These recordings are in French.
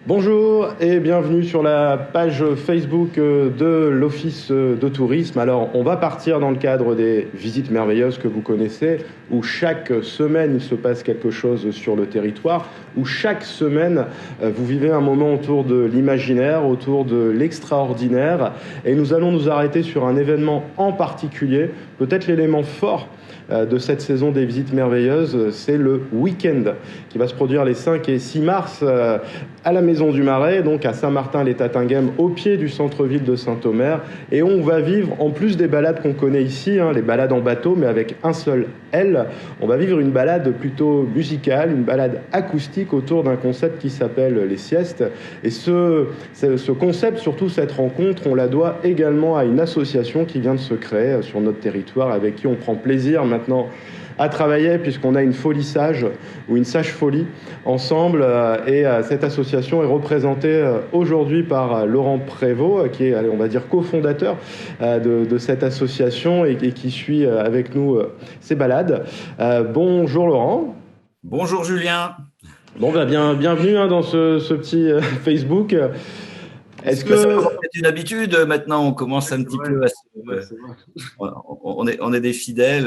Bonjour et bienvenue sur la page Facebook de l'Office de tourisme. Alors, on va partir dans le cadre des visites merveilleuses que vous connaissez, où chaque semaine il se passe quelque chose sur le territoire, où chaque semaine vous vivez un moment autour de l'imaginaire, autour de l'extraordinaire. Et nous allons nous arrêter sur un événement en particulier, peut-être l'élément fort de cette saison des visites merveilleuses, c'est le week-end qui va se produire les 5 et 6 mars à la Maison du Marais, donc à Saint-Martin-les-Tatinguèmes, au pied du centre-ville de Saint-Omer. Et on va vivre, en plus des balades qu'on connaît ici, les balades en bateau, mais avec un seul L, on va vivre une balade plutôt musicale, une balade acoustique autour d'un concept qui s'appelle les siestes. Et ce concept, surtout cette rencontre, on la doit également à une association qui vient de se créer sur notre territoire, avec qui on prend plaisir maintenant à travailler, puisqu'on a une folie sage ou une sage folie ensemble. Et cette association est représentée aujourd'hui par Laurent Prévost, qui est, on va dire, cofondateur de cette association et qui suit avec nous ces balades. Bonjour Laurent. Bonjour Julien. Bon, bienvenue dans ce petit Facebook. Est-ce Ça que... commence à être une habitude maintenant, on commence un petit peu à se... c'est vrai. On est des fidèles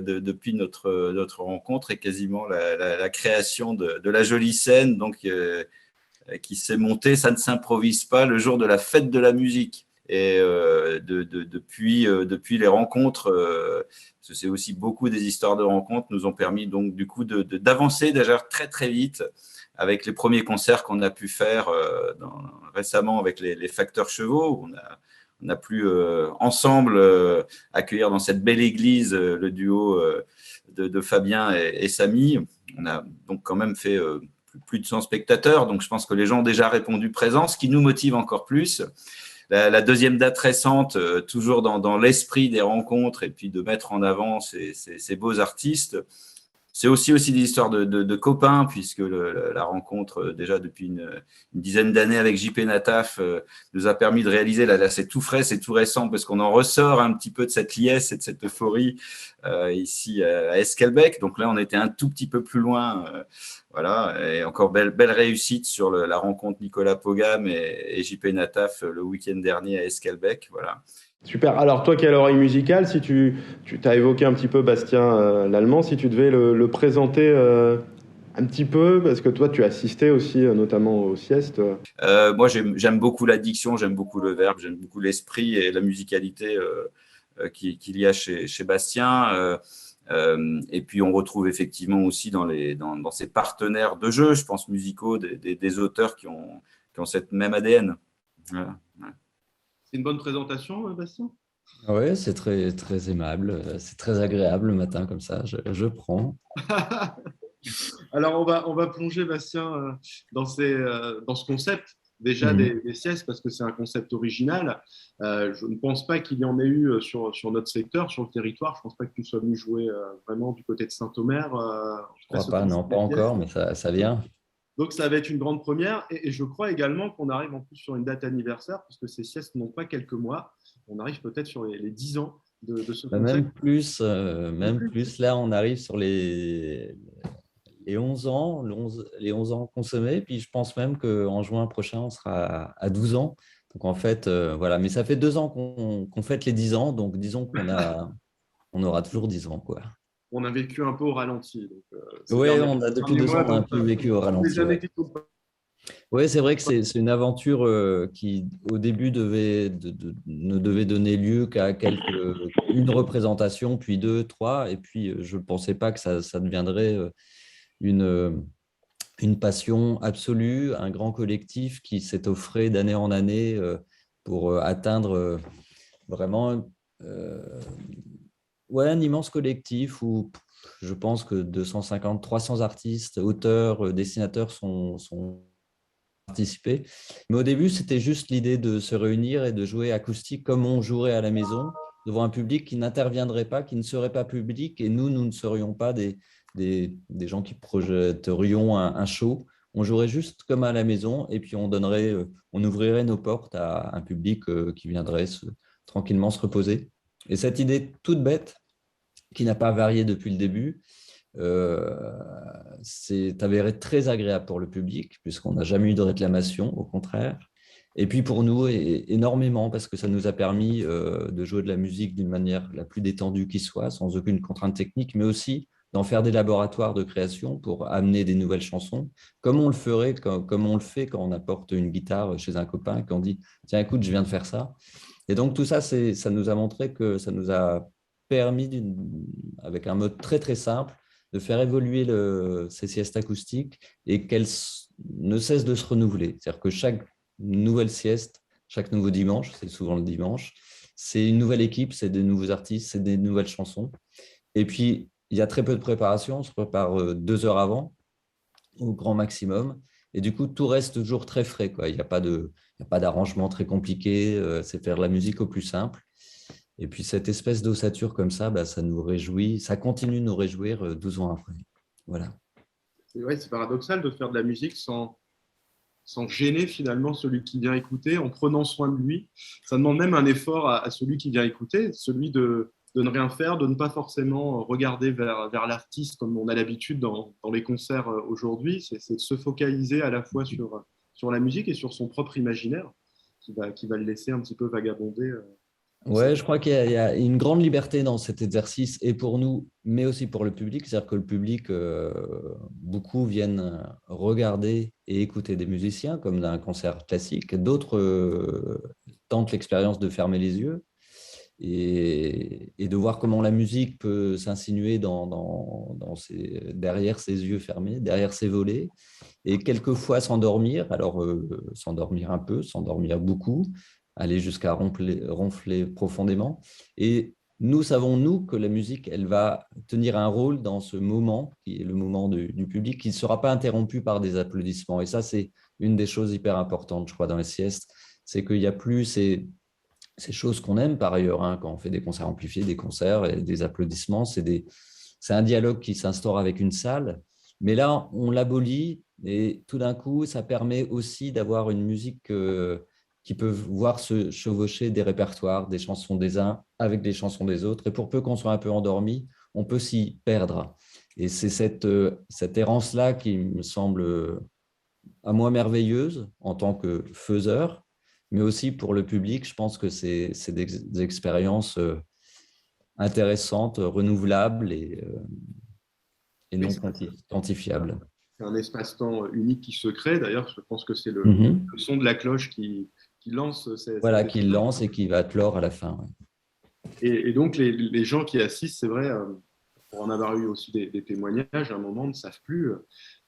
depuis notre rencontre et quasiment la création de la jolie scène donc, qui s'est montée, ça ne s'improvise pas, le jour de la fête de la musique. Et depuis les rencontres, parce que c'est aussi beaucoup des histoires de rencontres, nous ont permis donc du coup d'avancer déjà très très vite avec les premiers concerts qu'on a pu faire récemment avec les Facteurs Chevaux. On a pu ensemble accueillir dans cette belle église le duo de Fabien et Samy. On a donc quand même fait plus de 100 spectateurs, donc je pense que les gens ont déjà répondu présent, ce qui nous motive encore plus. La deuxième date récente, toujours dans l'esprit des rencontres et puis de mettre en avant ces beaux artistes. C'est aussi des histoires de copains, puisque la rencontre, déjà depuis une dizaine d'années avec JP Nataf, nous a permis de réaliser, là c'est tout frais, c'est tout récent, parce qu'on en ressort un petit peu de cette liesse et de cette euphorie ici à Esquelbec. Donc là, on était un tout petit peu plus loin. Voilà, et encore belle réussite sur la rencontre Nicolas Pogam et JP Nataf le week-end dernier à Esquelbec. Voilà. Super. Alors toi qui as l'oreille musicale, si tu t'as évoqué un petit peu Bastien l'Allemand, si tu devais le présenter un petit peu, parce que toi tu assistais aussi notamment aux siestes. Moi j'aime beaucoup l'addiction, j'aime beaucoup le verbe, j'aime beaucoup l'esprit et la musicalité qu'il y a chez Bastien. Et puis on retrouve effectivement aussi dans ses partenaires de jeu, je pense musicaux, des auteurs qui ont cette même ADN. Voilà. C'est une bonne présentation, Bastien? Oui, c'est très, très aimable, c'est très agréable le matin comme ça, je prends. Alors, on va plonger, Bastien, dans ce concept déjà des siestes, parce que c'est un concept original. Je ne pense pas qu'il y en ait eu sur notre secteur, sur le territoire. Je ne pense pas que tu sois venu jouer vraiment du côté de Saint-Omer. Je crois pas, non, pas encore, mais ça vient. Donc, ça va être une grande première. Et je crois également qu'on arrive en plus sur une date anniversaire, parce que ces siestes n'ont pas quelques mois. On arrive peut-être sur les 10 ans de ce concept. Même plus, là, on arrive sur les 11 ans, les 11 ans consommés. Puis je pense même qu'en juin prochain, on sera à 12 ans. Donc en fait, voilà. Mais ça fait 2 ans qu'on fête les 10 ans. Donc disons on aura toujours 10 ans, quoi. On a vécu un peu au ralenti. Oui, depuis 2 ans, on a un peu vécu au ralenti. Ouais. Oui, c'est vrai que c'est une aventure qui, au début, ne devait donner lieu qu'à une représentation, puis deux, trois. Et puis, je ne pensais pas que ça deviendrait une passion absolue, un grand collectif qui s'est offré d'année en année pour atteindre vraiment un immense collectif où je pense que 250, 300 artistes, auteurs, dessinateurs sont participés. Mais au début, c'était juste l'idée de se réunir et de jouer acoustique comme on jouerait à la maison, devant un public qui n'interviendrait pas, qui ne serait pas public, et nous ne serions pas des gens qui projetterions un show. On jouerait juste comme à la maison, et puis on ouvrirait nos portes à un public qui viendrait tranquillement se reposer. Et cette idée toute bête, qui n'a pas varié depuis le début, c'est avéré très agréable pour le public, puisqu'on n'a jamais eu de réclamation, au contraire. Et puis pour nous, énormément, parce que ça nous a permis de jouer de la musique d'une manière la plus détendue qui soit, sans aucune contrainte technique, mais aussi d'en faire des laboratoires de création pour amener des nouvelles chansons, comme on le ferait, comme on le fait quand on apporte une guitare chez un copain et qu'on dit « Tiens, écoute, je viens de faire ça ». Et donc tout ça, ça nous a montré que ça nous a permis, avec un mode très très simple, de faire évoluer ces siestes acoustiques et qu'elles ne cessent de se renouveler. C'est-à-dire que chaque nouvelle sieste, chaque nouveau dimanche, c'est souvent le dimanche, c'est une nouvelle équipe, c'est des nouveaux artistes, c'est des nouvelles chansons. Et puis, il y a très peu de préparation, on se prépare 2 heures avant, au grand maximum. Et du coup, tout reste toujours très frais, quoi. Il n'y a pas d'arrangement très compliqué, c'est faire de la musique au plus simple. Et puis, cette espèce d'ossature comme ça, bah, ça nous réjouit, ça continue de nous réjouir 12 ans après. Voilà. C'est paradoxal de faire de la musique sans gêner finalement celui qui vient écouter, en prenant soin de lui. Ça demande même un effort à celui qui vient écouter, celui de ne rien faire, de ne pas forcément regarder vers l'artiste comme on a l'habitude dans les concerts aujourd'hui. C'est de se focaliser à la fois sur la musique et sur son propre imaginaire qui va le laisser un petit peu vagabonder. Ouais, je crois qu'il y a une grande liberté dans cet exercice, et pour nous, mais aussi pour le public. C'est-à-dire que le public, beaucoup viennent regarder et écouter des musiciens, comme dans un concert classique. D'autres tentent l'expérience de fermer les yeux et de voir comment la musique peut s'insinuer derrière ses yeux fermés, derrière ses volets, et quelquefois s'endormir. Alors, s'endormir un peu, s'endormir beaucoup, aller jusqu'à ronfler profondément. Et nous savons, nous, que la musique, elle va tenir un rôle dans ce moment, qui est le moment du public, qui ne sera pas interrompu par des applaudissements. Et ça, c'est une des choses hyper importantes, je crois, dans les siestes, c'est qu'il n'y a plus ces choses qu'on aime par ailleurs, hein, quand on fait des concerts amplifiés, des concerts et des applaudissements, c'est un dialogue qui s'instaure avec une salle. Mais là, on l'abolit et tout d'un coup, ça permet aussi d'avoir une musique qui peut voir se chevaucher des répertoires, des chansons des uns avec des chansons des autres. Et pour peu qu'on soit un peu endormi, on peut s'y perdre. Et c'est cette errance-là qui me semble à moi merveilleuse en tant que faiseur, mais aussi pour le public. Je pense que c'est des expériences intéressantes, renouvelables et non quantifiables. C'est un espace-temps unique qui se crée. D'ailleurs, je pense que c'est le son de la cloche qui lance. Voilà, qui lance et qui va clore à la fin. Ouais. Et donc, les gens qui assistent, c'est vrai, pour en avoir eu aussi des témoignages, à un moment, ne savent plus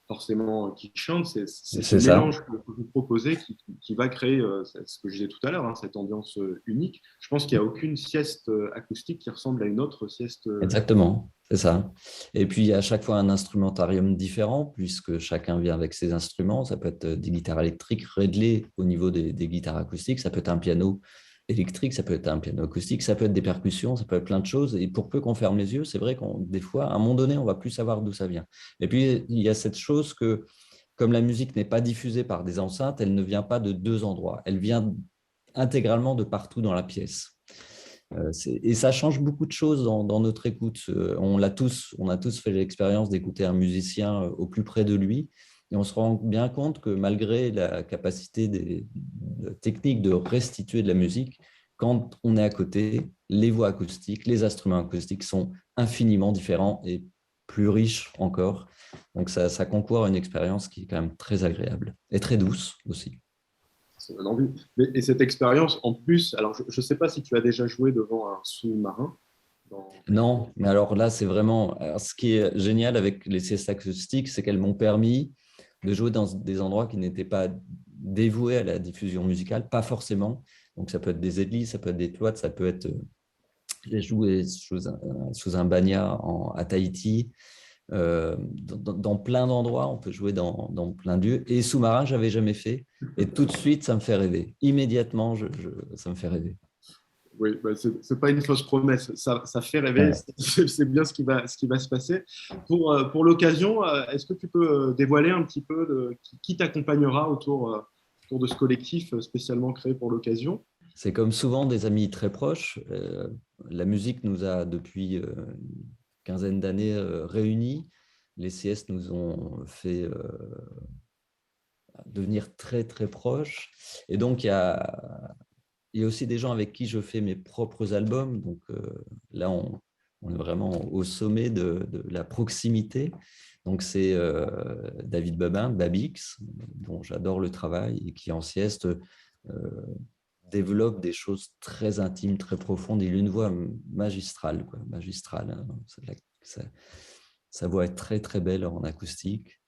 forcément qui chante. C'est ce mélange que vous proposez qui va créer ce que je disais tout à l'heure, hein, cette ambiance unique. Je pense qu'il n'y a aucune sieste acoustique qui ressemble à une autre sieste. Exactement, c'est ça. Et puis, il y a à chaque fois un instrumentarium différent, puisque chacun vient avec ses instruments. Ça peut être des guitares électriques réglées au niveau des guitares acoustiques, ça peut être un piano électrique, ça peut être un piano acoustique, ça peut être des percussions, ça peut être plein de choses. Et pour peu qu'on ferme les yeux, c'est vrai qu'on des fois, à un moment donné, on ne va plus savoir d'où ça vient. Et puis, il y a cette chose que, comme la musique n'est pas diffusée par des enceintes, elle ne vient pas de 2 endroits. Elle vient intégralement de partout dans la pièce. Et ça change beaucoup de choses dans notre écoute. On a tous fait l'expérience d'écouter un musicien au plus près de lui. Et on se rend bien compte que malgré la capacité des techniques de restituer de la musique, quand on est à côté, les voix acoustiques, les instruments acoustiques sont infiniment différents et plus riches encore. Donc ça concourt à une expérience qui est quand même très agréable et très douce aussi. Et cette expérience, en plus, alors je ne sais pas si tu as déjà joué devant un sous-marin. Non, mais alors là, c'est vraiment… Alors, ce qui est génial avec les siestes acoustiques, c'est qu'elles m'ont permis de jouer dans des endroits qui n'étaient pas dévoués à la diffusion musicale, pas forcément. Donc, ça peut être des églises, ça peut être des cloîtres, ça peut être… J'ai joué sous un banya à Tahiti. Dans plein d'endroits, on peut jouer dans plein de lieux. Et sous-marin, je n'avais jamais fait. Et tout de suite, ça me fait rêver. Immédiatement, ça me fait rêver. Oui, bah c'est pas une fausse promesse, ça fait rêver, ouais. C'est bien ce qui va se passer. Pour l'occasion, est-ce que tu peux dévoiler un petit peu qui t'accompagnera autour de ce collectif spécialement créé pour l'occasion? C'est comme souvent des amis très proches. La musique nous a depuis une quinzaine d'années réunis. les siestes nous ont fait devenir très, très proches. Et donc, il y a aussi des gens avec qui je fais mes propres albums. Donc là, on est vraiment au sommet de la proximité. Donc, c'est David Babin, Babix, dont j'adore le travail et qui en sieste développe des choses très intimes, très profondes. Il a une voix magistrale, quoi, magistrale. Hein. Sa voix est très, très belle en acoustique.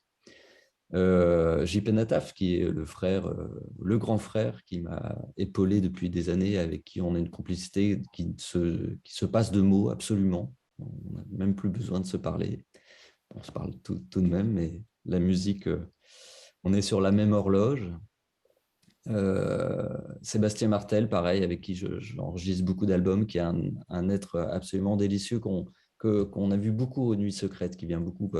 JP Nataf, qui est le grand frère qui m'a épaulé depuis des années, avec qui on a une complicité qui se passe de mots absolument. On n'a même plus besoin de se parler. On se parle tout de même, mais la musique, on est sur la même horloge. Sébastien Martel, pareil, avec qui j'enregistre beaucoup d'albums, qui est un être absolument délicieux qu'on a vu beaucoup aux Nuits Secrètes, qui vient beaucoup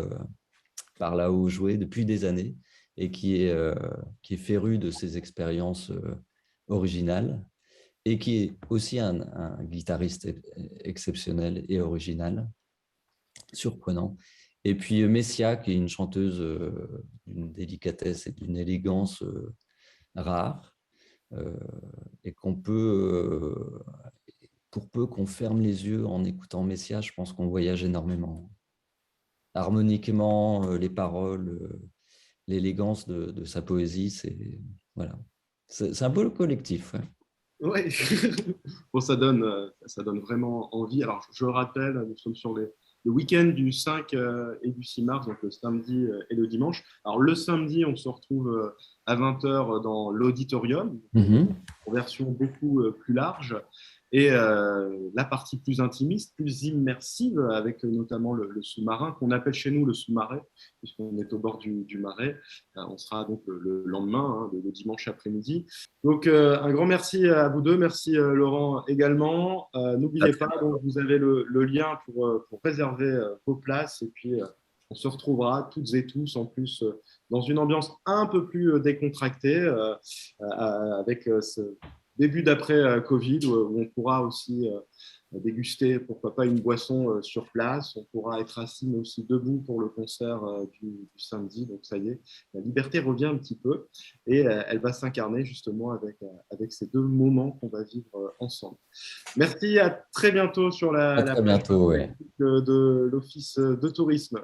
par là-haut jouer depuis des années et qui est féru de ses expériences originales et qui est aussi un guitariste exceptionnel et original, surprenant. Et puis Messia, qui est une chanteuse d'une délicatesse et d'une élégance rare, et qu'on peut, pour peu qu'on ferme les yeux en écoutant Messia, je pense qu'on voyage énormément. Harmoniquement, les paroles, l'élégance de sa poésie, voilà. C'est un peu le collectif. Ouais. Ouais. Bon, ça donne vraiment envie. Alors, je rappelle, nous sommes sur le week-end du 5 et du 6 mars, donc le samedi et le dimanche. Alors, le samedi, on se retrouve à 20h dans l'auditorium, en version beaucoup plus large. Et la partie plus intimiste, plus immersive, avec notamment le sous-marin, qu'on appelle chez nous le sous-marais, puisqu'on est au bord du marais. On sera donc le lendemain, le dimanche après-midi. Donc, un grand merci à vous deux. Merci, Laurent, également. N'oubliez pas, donc, vous avez le lien pour réserver vos places. Et puis, on se retrouvera toutes et tous, en plus, dans une ambiance un peu plus décontractée, avec ce début d'après Covid, où on pourra aussi déguster, pourquoi pas, une boisson sur place. On pourra être assis, mais aussi debout pour le concert du samedi. Donc, ça y est, la liberté revient un petit peu et elle va s'incarner justement avec ces deux moments qu'on va vivre ensemble. Merci, à très bientôt sur la très bientôt, ouais. de l'Office de tourisme.